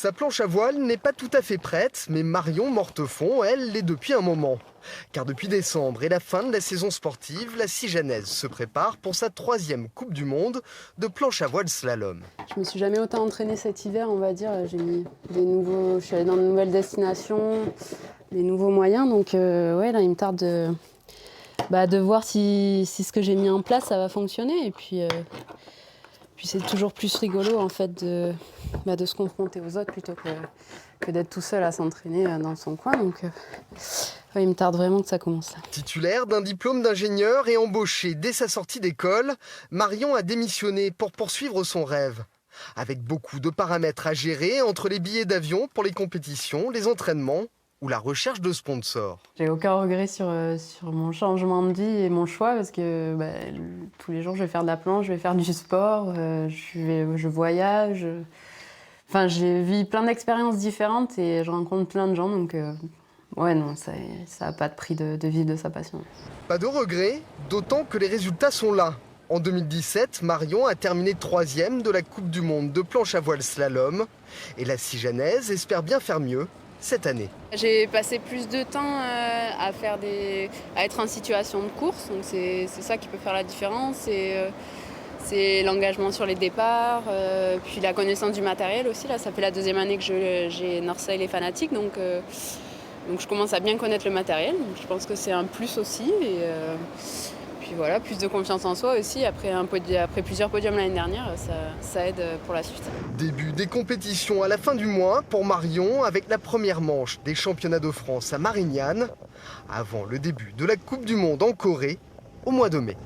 Sa planche à voile n'est pas tout à fait prête, mais Marion Mortefond, elle, l'est depuis un moment. Car depuis décembre et la fin de la saison sportive, la Sijanaise se prépare pour sa 3e Coupe du Monde de planche à voile slalom. Je me suis jamais autant entraînée cet hiver, on va dire. Je suis allée dans de nouvelles destinations, des nouveaux moyens. Donc ouais, là, il me tarde de voir si ce que j'ai mis en place, ça va fonctionner. Et puis c'est toujours plus rigolo en fait de se confronter aux autres plutôt que d'être tout seul à s'entraîner dans son coin. Donc ouais, il me tarde vraiment que ça commence là. Titulaire d'un diplôme d'ingénieur et embauchée dès sa sortie d'école, Marion a démissionné pour poursuivre son rêve. Avec beaucoup de paramètres à gérer entre les billets d'avion pour les compétitions, les entraînements ou la recherche de sponsors. J'ai aucun regret sur mon changement de vie et mon choix parce que tous les jours je vais faire de la planche, je vais faire du sport, je voyage. Enfin, j'ai vu plein d'expériences différentes et je rencontre plein de gens, donc ouais, non, ça n'a pas de prix de vivre de sa passion. Pas de regret, d'autant que les résultats sont là. En 2017, Marion a terminé 3e de la Coupe du Monde de planche à voile slalom et la Sijanaise espère bien faire mieux cette année. J'ai passé plus de temps à être en situation de course, donc c'est ça qui peut faire la différence. C'est l'engagement sur les départs, puis la connaissance du matériel aussi. Là, ça fait la 2e année que j'ai Northsail et Fanatec, donc je commence à bien connaître le matériel. Donc je pense que c'est un plus aussi. Et puis voilà, plus de confiance en soi aussi. Après plusieurs podiums l'année dernière, ça aide pour la suite. Début des compétitions à la fin du mois pour Marion avec la première manche des championnats de France à Marignane, avant le début de la Coupe du Monde en Corée au mois de mai.